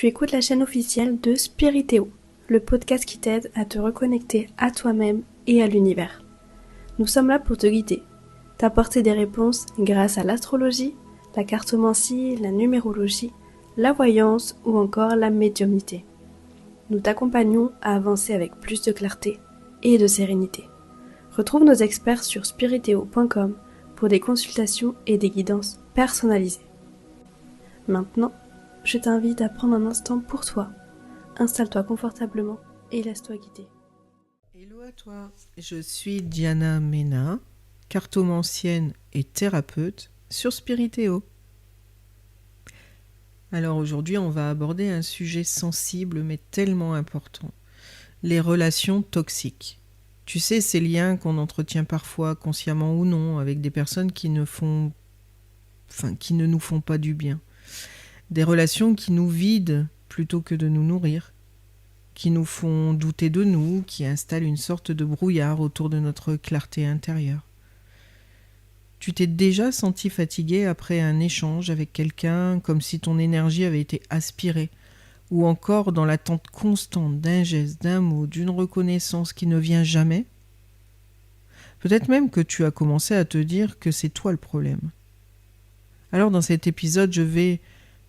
Tu écoutes la chaîne officielle de Spiritéo, le podcast qui t'aide à te reconnecter à toi-même et à l'univers. Nous sommes là pour te guider, t'apporter des réponses grâce à l'astrologie, la cartomancie, la numérologie, la voyance ou encore la médiumnité. Nous t'accompagnons à avancer avec plus de clarté et de sérénité. Retrouve nos experts sur spiritéo.com pour des consultations et des guidances personnalisées. Maintenant, je t'invite à prendre un instant pour toi. Installe-toi confortablement et laisse-toi guider. Hello à toi, je suis Diana Mena, cartomancienne et thérapeute sur Spiritéo. Alors aujourd'hui, on va aborder un sujet sensible mais tellement important, les relations toxiques. Tu sais, ces liens qu'on entretient parfois, consciemment ou non, avec des personnes qui ne nous font pas du bien. Des relations qui nous vident plutôt que de nous nourrir, qui nous font douter de nous, qui installent une sorte de brouillard autour de notre clarté intérieure. Tu t'es déjà senti fatigué après un échange avec quelqu'un, comme si ton énergie avait été aspirée, ou encore dans l'attente constante d'un geste, d'un mot, d'une reconnaissance qui ne vient jamais ? Peut-être même que tu as commencé à te dire que c'est toi le problème. Alors dans cet épisode, je vais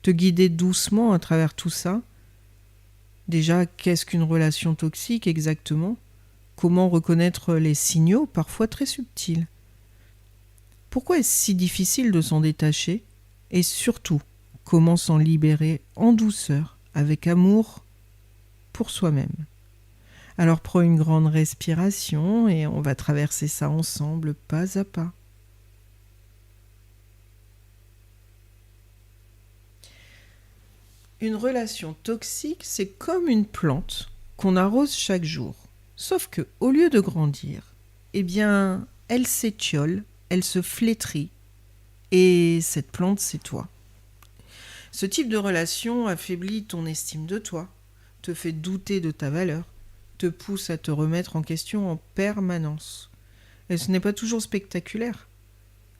te guider doucement à travers tout ça. Déjà, qu'est-ce qu'une relation toxique exactement ? Comment reconnaître les signaux, parfois très subtils ? Pourquoi est-ce si difficile de s'en détacher ? Et surtout, comment s'en libérer en douceur, avec amour pour soi-même ? Alors prends une grande respiration et on va traverser ça ensemble, pas à pas. Une relation toxique, c'est comme une plante qu'on arrose chaque jour. Sauf que, au lieu de grandir, eh bien, elle s'étiole, elle se flétrit. Et cette plante, c'est toi. Ce type de relation affaiblit ton estime de toi, te fait douter de ta valeur, te pousse à te remettre en question en permanence. Et ce n'est pas toujours spectaculaire.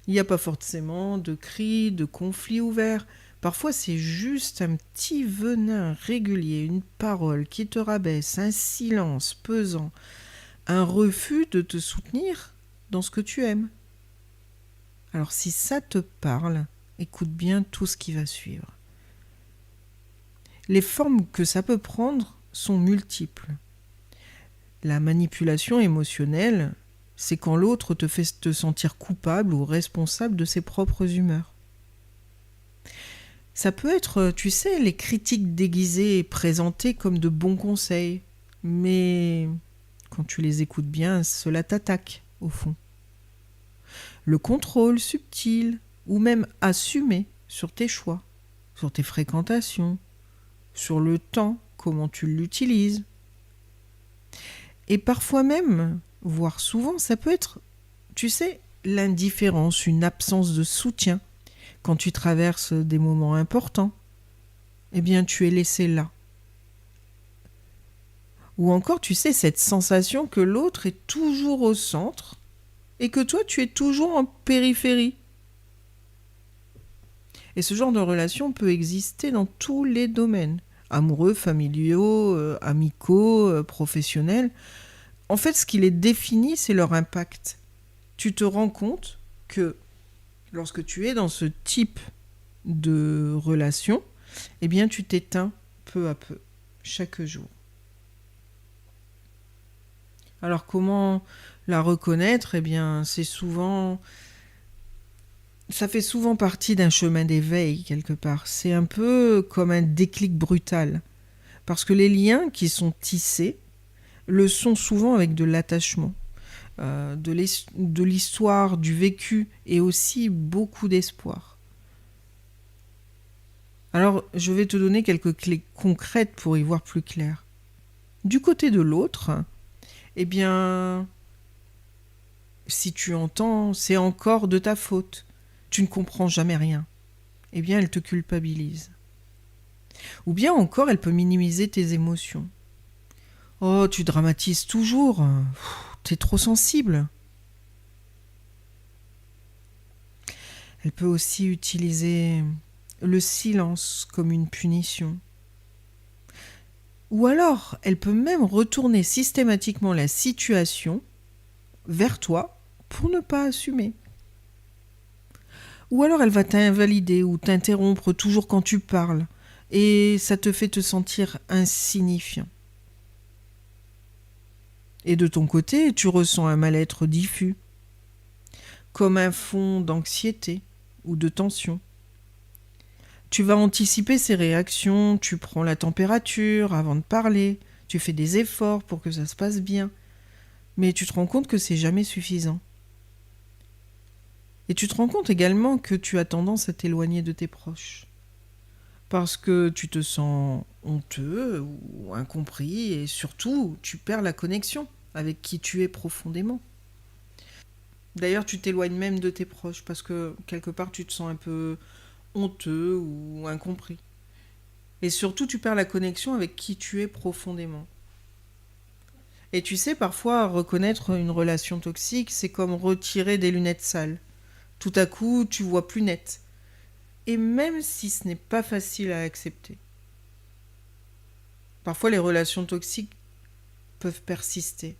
Il n'y a pas forcément de cris, de conflits ouverts. Parfois, c'est juste un petit venin régulier, une parole qui te rabaisse, un silence pesant, un refus de te soutenir dans ce que tu aimes. Alors, si ça te parle, écoute bien tout ce qui va suivre. Les formes que ça peut prendre sont multiples. La manipulation émotionnelle, c'est quand l'autre te fait te sentir coupable ou responsable de ses propres humeurs. Ça peut être, tu sais, les critiques déguisées présentées comme de bons conseils, mais quand tu les écoutes bien, cela t'attaque au fond. Le contrôle subtil ou même assumé sur tes choix, sur tes fréquentations, sur le temps, comment tu l'utilises. Et parfois même, voire souvent, ça peut être, tu sais, l'indifférence, une absence de soutien. Quand tu traverses des moments importants, eh bien tu es laissé là. Ou encore, tu sais, cette sensation que l'autre est toujours au centre et que toi, tu es toujours en périphérie. Et ce genre de relation peut exister dans tous les domaines, amoureux, familiaux, amicaux, professionnels. En fait, ce qui les définit, c'est leur impact. Tu te rends compte que lorsque tu es dans ce type de relation, eh bien tu t'éteins peu à peu, chaque jour. Alors comment la reconnaître ? Eh bien ça fait souvent partie d'un chemin d'éveil quelque part. C'est un peu comme un déclic brutal. Parce que les liens qui sont tissés le sont souvent avec de l'attachement, de l'histoire, du vécu et aussi beaucoup d'espoir. Alors, je vais te donner quelques clés concrètes pour y voir plus clair. Du côté de l'autre, eh bien, si tu entends, c'est encore de ta faute, tu ne comprends jamais rien, eh bien, elle te culpabilise. Ou bien encore, elle peut minimiser tes émotions. Oh, tu dramatises toujours, t'es trop sensible. Elle peut aussi utiliser le silence comme une punition. Ou alors, elle peut même retourner systématiquement la situation vers toi pour ne pas assumer. Ou alors elle va t'invalider ou t'interrompre toujours quand tu parles, et ça te fait te sentir insignifiant. Et de ton côté, tu ressens un mal-être diffus, comme un fond d'anxiété ou de tension. Tu vas anticiper ses réactions, tu prends la température avant de parler, tu fais des efforts pour que ça se passe bien, mais tu te rends compte que c'est jamais suffisant. Et tu te rends compte également que tu as tendance à t'éloigner de tes proches, parce que tu te sens honteux ou incompris, et surtout, tu perds la connexion avec qui tu es profondément. D'ailleurs, tu t'éloignes même de tes proches, parce que quelque part, tu te sens un peu honteux ou incompris. Et surtout, tu perds la connexion avec qui tu es profondément. Et tu sais, parfois, reconnaître une relation toxique, c'est comme retirer des lunettes sales. Tout à coup, tu vois plus net. Et même si ce n'est pas facile à accepter. Parfois, les relations toxiques peuvent persister.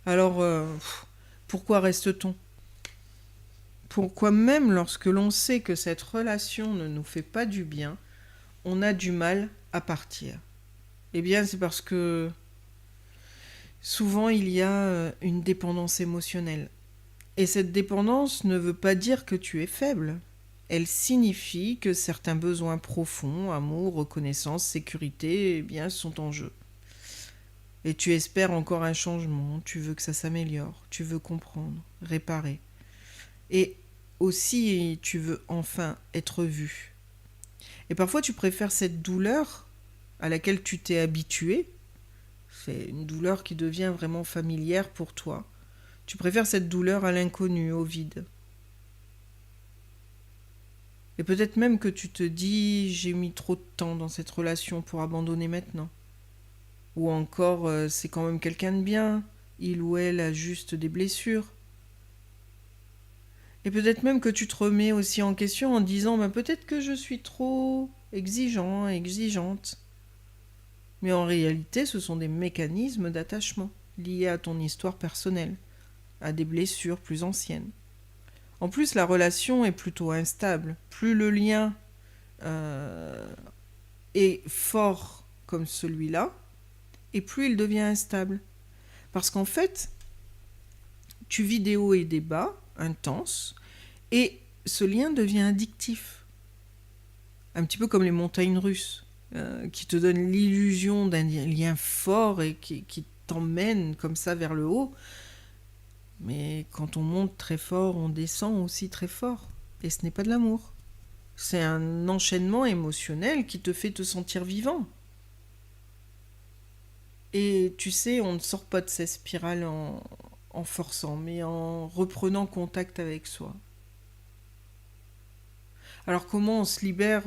Alors, pourquoi reste-t-on ? Pourquoi même lorsque l'on sait que cette relation ne nous fait pas du bien, on a du mal à partir ? Eh bien, c'est parce que souvent, il y a une dépendance émotionnelle. Et cette dépendance ne veut pas dire que tu es faible. Elle signifie que certains besoins profonds, amour, reconnaissance, sécurité, eh bien, sont en jeu. Et tu espères encore un changement, tu veux que ça s'améliore, tu veux comprendre, réparer. Et aussi, tu veux enfin être vu. Et parfois, tu préfères cette douleur à laquelle tu t'es habitué. C'est une douleur qui devient vraiment familière pour toi. Tu préfères cette douleur à l'inconnu, au vide. Et peut-être même que tu te dis, j'ai mis trop de temps dans cette relation pour abandonner maintenant. Ou encore, c'est quand même quelqu'un de bien, il ou elle a juste des blessures. Et peut-être même que tu te remets aussi en question en disant, peut-être que je suis trop exigeant, exigeante. Mais en réalité, ce sont des mécanismes d'attachement liés à ton histoire personnelle, à des blessures plus anciennes. En plus, la relation est plutôt instable. Plus le lien est fort comme celui-là, et plus il devient instable. Parce qu'en fait, tu vis des hauts et des bas intenses, et ce lien devient addictif. Un petit peu comme les montagnes russes, qui te donnent l'illusion d'un lien fort et qui t'emmène comme ça vers le haut. Mais quand on monte très fort, on descend aussi très fort. Et ce n'est pas de l'amour. C'est un enchaînement émotionnel qui te fait te sentir vivant. Et tu sais, on ne sort pas de ces spirales en forçant, mais en reprenant contact avec soi. Alors comment on se libère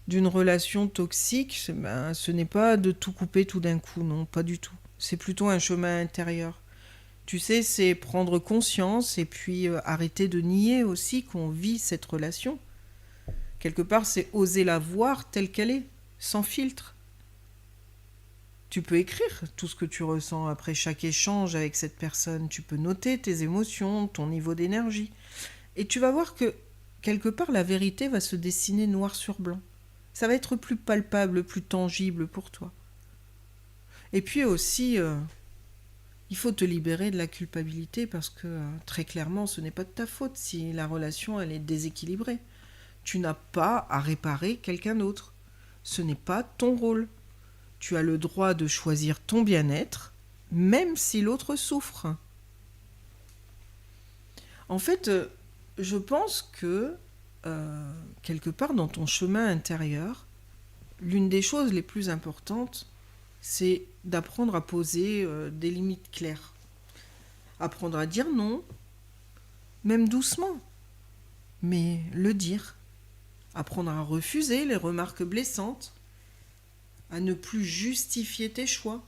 d'une relation toxique ? Ce n'est pas de tout couper tout d'un coup, non, pas du tout. C'est plutôt un chemin intérieur. Tu sais, c'est prendre conscience et puis arrêter de nier aussi qu'on vit cette relation. Quelque part, c'est oser la voir telle qu'elle est, sans filtre. Tu peux écrire tout ce que tu ressens après chaque échange avec cette personne. Tu peux noter tes émotions, ton niveau d'énergie. Et tu vas voir que, quelque part, la vérité va se dessiner noir sur blanc. Ça va être plus palpable, plus tangible pour toi. Et puis aussi, il faut te libérer de la culpabilité parce que, très clairement, ce n'est pas de ta faute si la relation elle est déséquilibrée. Tu n'as pas à réparer quelqu'un d'autre. Ce n'est pas ton rôle. Tu as le droit de choisir ton bien-être, même si l'autre souffre. En fait, je pense que, quelque part dans ton chemin intérieur, l'une des choses les plus importantes, c'est d'apprendre à poser des limites claires. Apprendre à dire non, même doucement, mais le dire. Apprendre à refuser les remarques blessantes, à ne plus justifier tes choix.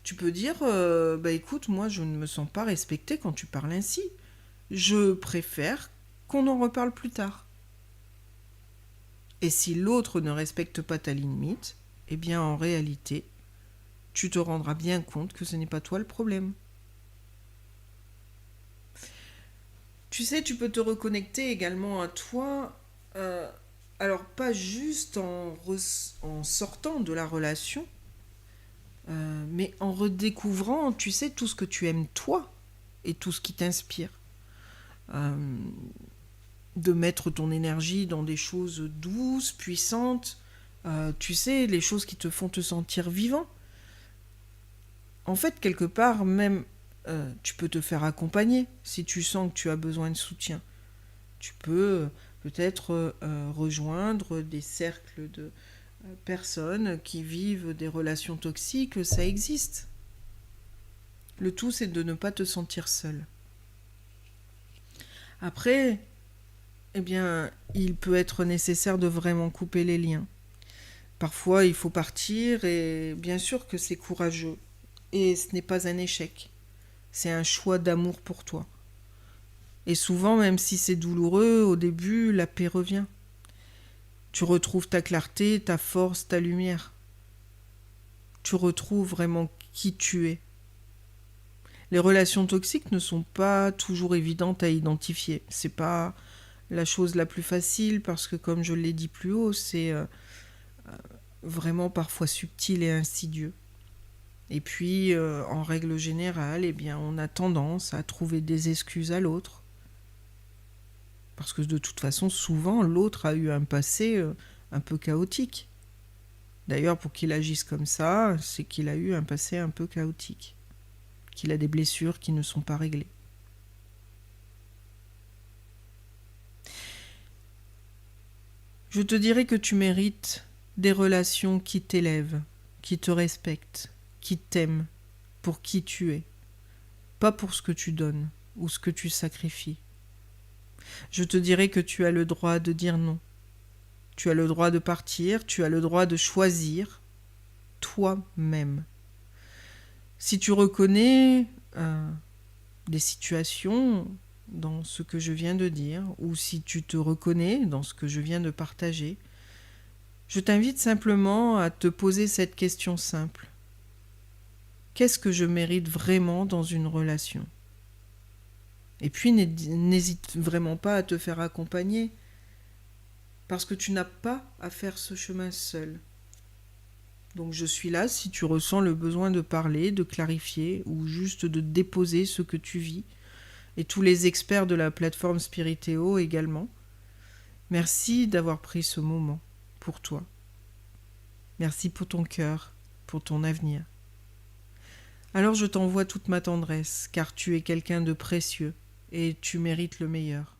Tu peux dire, écoute, moi je ne me sens pas respectée quand tu parles ainsi. Je préfère qu'on en reparle plus tard. Et si l'autre ne respecte pas ta limite, eh bien en réalité, tu te rendras bien compte que ce n'est pas toi le problème. Tu sais, tu peux te reconnecter également à toi, alors pas juste en sortant de la relation, mais en redécouvrant, tu sais, tout ce que tu aimes toi et tout ce qui t'inspire. Euh, de mettre ton énergie dans des choses douces, puissantes, tu sais, les choses qui te font te sentir vivant. En fait, quelque part, même, tu peux te faire accompagner si tu sens que tu as besoin de soutien. Tu peux peut-être rejoindre des cercles de personnes qui vivent des relations toxiques, ça existe. Le tout, c'est de ne pas te sentir seul. Après, eh bien, il peut être nécessaire de vraiment couper les liens. Parfois, il faut partir et bien sûr que c'est courageux. Et ce n'est pas un échec. C'est un choix d'amour pour toi. Et souvent, même si c'est douloureux, au début, la paix revient. Tu retrouves ta clarté, ta force, ta lumière. Tu retrouves vraiment qui tu es. Les relations toxiques ne sont pas toujours évidentes à identifier. C'est pas la chose la plus facile parce que, comme je l'ai dit plus haut, c'est vraiment parfois subtil et insidieux. Et puis, en règle générale, eh bien, on a tendance à trouver des excuses à l'autre. Parce que de toute façon, souvent, l'autre a eu un passé un peu chaotique. D'ailleurs, pour qu'il agisse comme ça, c'est qu'il a eu un passé un peu chaotique. Qu'il a des blessures qui ne sont pas réglées. Je te dirais que tu mérites des relations qui t'élèvent, qui te respectent, qui t'aiment pour qui tu es, pas pour ce que tu donnes ou ce que tu sacrifies. Je te dirais que tu as le droit de dire non. Tu as le droit de partir, tu as le droit de choisir toi-même. Si tu reconnais des situations dans ce que je viens de dire, ou si tu te reconnais dans ce que je viens de partager, je t'invite simplement à te poser cette question simple. Qu'est-ce que je mérite vraiment dans une relation ? Et puis n'hésite vraiment pas à te faire accompagner, parce que tu n'as pas à faire ce chemin seul. Donc je suis là si tu ressens le besoin de parler, de clarifier, ou juste de déposer ce que tu vis. Et tous les experts de la plateforme Spiritéo également. Merci d'avoir pris ce moment pour toi. Merci pour ton cœur, pour ton avenir. Alors je t'envoie toute ma tendresse, car tu es quelqu'un de précieux et tu mérites le meilleur.